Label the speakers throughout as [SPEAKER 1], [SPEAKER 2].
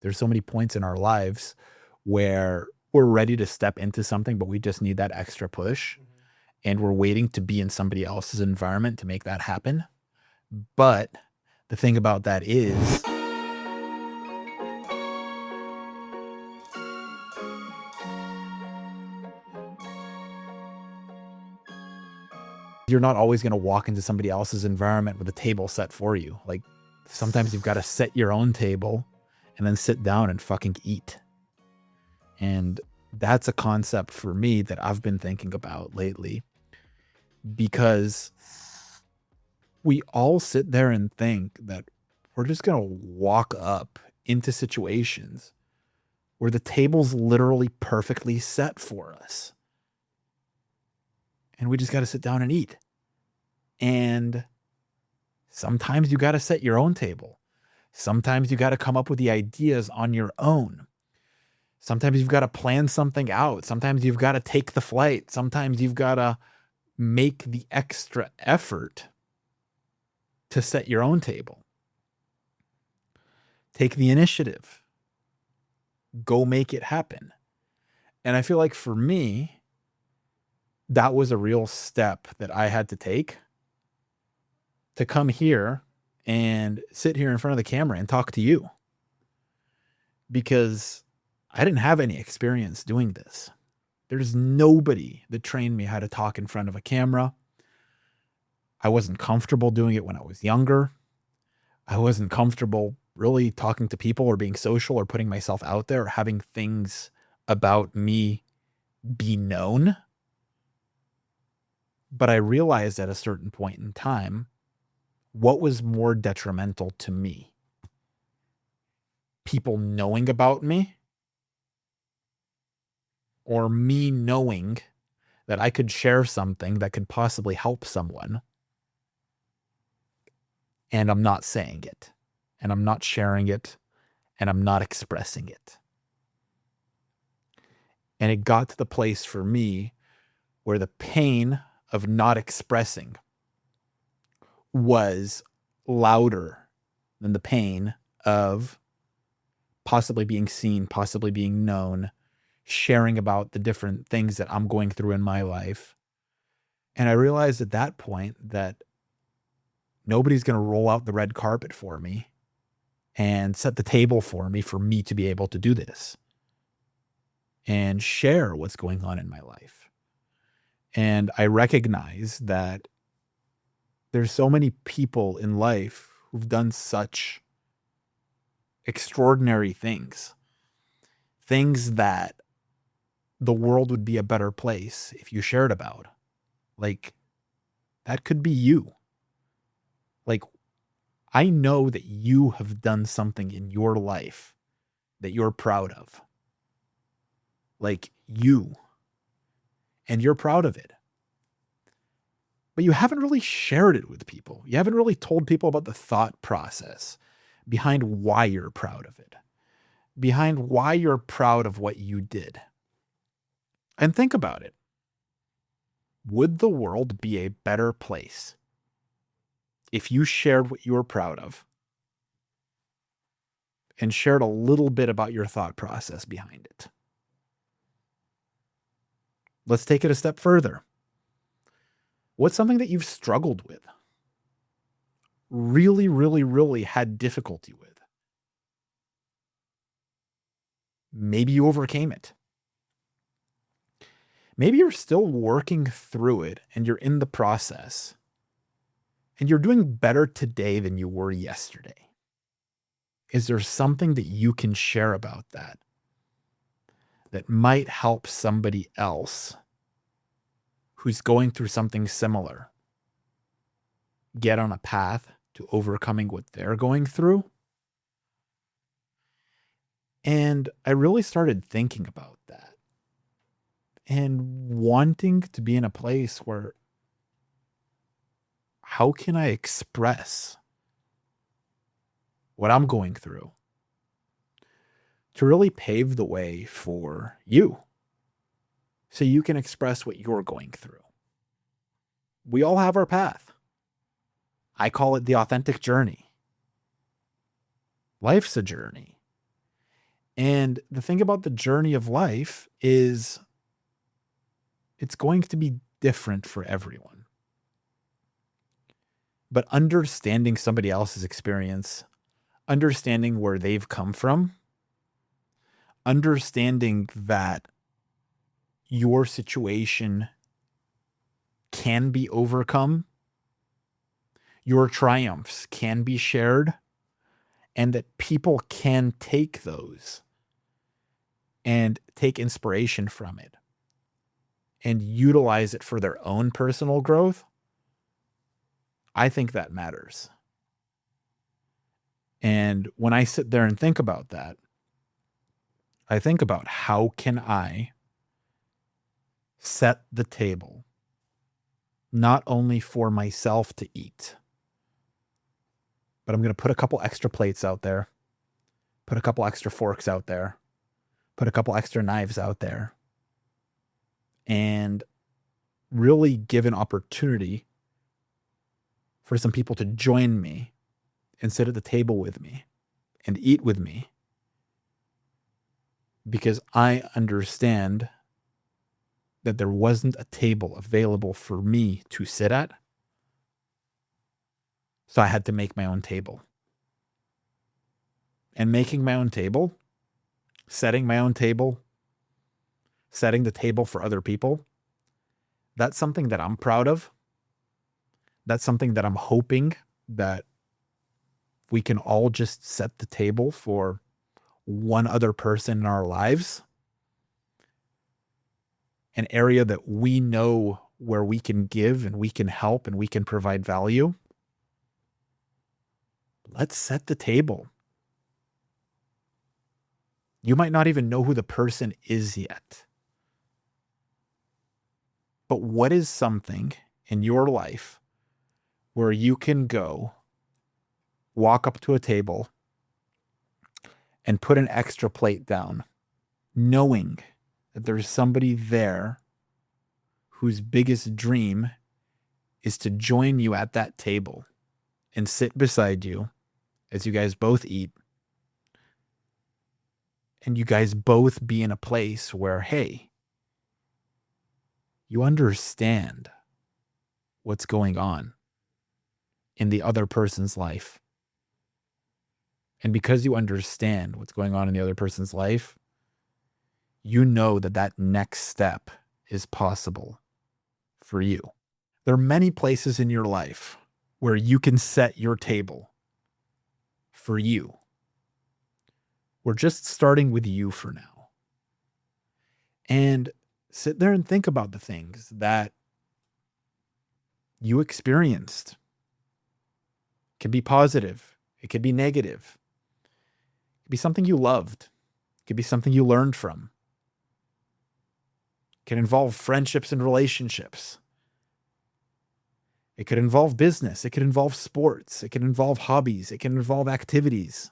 [SPEAKER 1] There's so many points in our lives where we're ready to step into something, but we just need that extra push,
[SPEAKER 2] Mhm.
[SPEAKER 1] and we're waiting to be in somebody else's environment to make that happen. But the thing about that is you're not always gonna walk into somebody else's environment with a table set for you. Like, sometimes you've gotta set your own table and then sit down and fucking eat. And that's a concept for me that I've been thinking about lately because we all sit there and think that we're just gonna walk up into situations where the table's literally perfectly set for us. And we just gotta sit down and eat. And sometimes you gotta set your own table. Sometimes you gotta come up with the ideas on your own. Sometimes you've gotta plan something out. Sometimes you've gotta take the flight. Sometimes you've gotta make the extra effort to set your own table. Take the initiative. Go make it happen. And I feel like for me, that was a real step that I had to take to come here and sit here in front of the camera and talk to you because I didn't have any experience doing this. There's nobody that trained me how to talk in front of a camera. I wasn't comfortable doing it when I was younger. I wasn't comfortable really talking to people or being social or putting myself out there or having things about me be known. But I realized at a certain point in time what was more detrimental to me. People knowing about me or me knowing that I could share something that could possibly help someone and I'm not saying it and I'm not sharing it and I'm not expressing it. And it got to the place for me where the pain of not expressing was louder than the pain of possibly being seen, possibly being known, sharing about the different things that I'm going through in my life. And I realized at that point that nobody's going to roll out the red carpet for me and set the table for me to be able to do this and share what's going on in my life. And I recognize that there's so many people in life who've done such extraordinary things, things that the world would be a better place if you shared about. Like, that could be you. Like, I know that you have done something in your life that you're proud of. Like, you. And you're proud of it. But you haven't really shared it with people. You haven't really told people about the thought process behind why you're proud of it, behind why you're proud of what you did. And think about it. Would the world be a better place if you shared what you were proud of and shared a little bit about your thought process behind it? Let's take it a step further. What's something that you've struggled with? Really, really, really had difficulty with? Maybe you overcame it. Maybe you're still working through it and you're in the process and you're doing better today than you were yesterday. Is there something that you can share about that that might help somebody else who's going through something similar get on a path to overcoming what they're going through? And I really started thinking about that and wanting to be in a place where how can I express what I'm going through to really pave the way for you so you can express what you're going through. We all have our path. I call it the authentic journey. Life's a journey. And the thing about the journey of life is it's going to be different for everyone. But understanding somebody else's experience, understanding where they've come from, understanding that your situation can be overcome, your triumphs can be shared, and that people can take those and take inspiration from it and utilize it for their own personal growth, I think that matters. And when I sit there and think about that, I think about how can I set the table not only for myself to eat, but I'm going to put a couple extra plates out there, put a couple extra forks out there, put a couple extra knives out there, and really give an opportunity for some people to join me and sit at the table with me and eat with me, because I understand that there wasn't a table available for me to sit at. So I had to make my own table. And making my own table, setting my own table, setting the table for other people, that's something that I'm proud of. That's something that I'm hoping that we can all just set the table for one other person in our lives. An area that we know where we can give and we can help and we can provide value. Let's set the table. You might not even know who the person is yet. But what is something in your life where you can go, walk up to a table, and put an extra plate down, knowing that there's somebody there whose biggest dream is to join you at that table and sit beside you as you guys both eat, and you guys both be in a place where, hey, you understand what's going on in the other person's life. And because you understand what's going on in the other person's life, you know that that next step is possible for you. There are many places in your life where you can set your table for you. We're just starting with you for now. And sit there and think about the things that you experienced. It could be positive. It could be negative. It could be something you loved. It could be something you learned from. It can involve friendships and relationships. It could involve business. It could involve sports. It could involve hobbies. It can involve activities.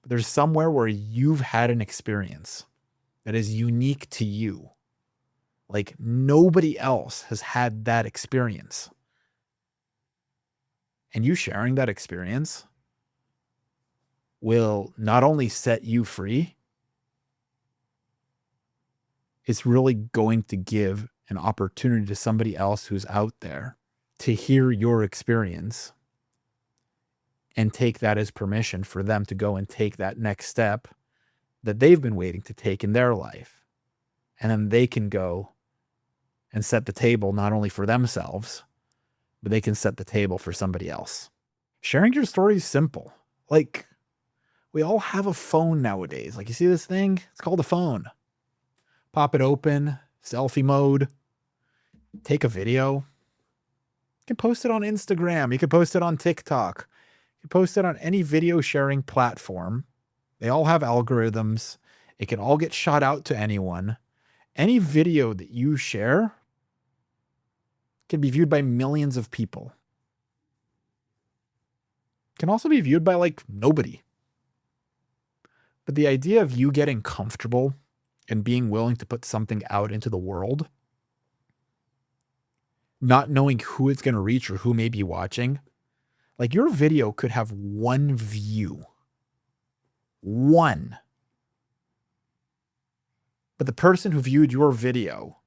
[SPEAKER 1] But there's somewhere where you've had an experience that is unique to you. Like nobody else has had that experience. And you sharing that experience will not only set you free, it's really going to give an opportunity to somebody else who's out there to hear your experience and take that as permission for them to go and take that next step that they've been waiting to take in their life. And then they can go and set the table not only for themselves, but they can set the table for somebody else. Sharing your story is simple. Like, we all have a phone nowadays. Like, you see this thing? It's called a phone. Pop it open, selfie mode, take a video. You can post it on Instagram. You can post it on TikTok. You can post it on any video sharing platform. They all have algorithms. It can all get shot out to anyone. Any video that you share can be viewed by millions of people. Can also be viewed by like nobody. But the idea of you getting comfortable and being willing to put something out into the world, not knowing who it's going to reach or who may be watching, like your video could have one view One. But the person who viewed your video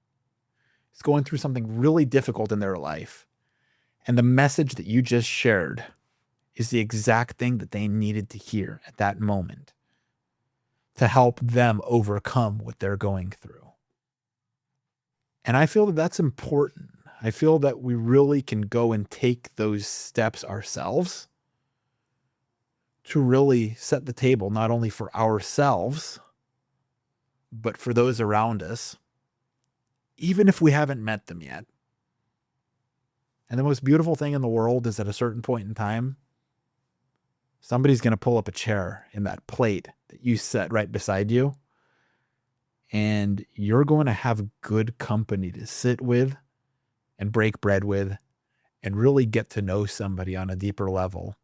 [SPEAKER 1] is going through something really difficult in their life. And the message that you just shared is the exact thing that they needed to hear at that moment to help them overcome what they're going through. And I feel that that's important. I feel that we really can go and take those steps ourselves to really set the table, not only for ourselves, but for those around us, even if we haven't met them yet. And the most beautiful thing in the world is at a certain point in time, somebody's going to pull up a chair in that plate that you set right beside you. And you're going to have good company to sit with and break bread with and really get to know somebody on a deeper level.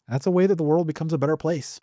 [SPEAKER 1] That's a way that the world becomes a better place.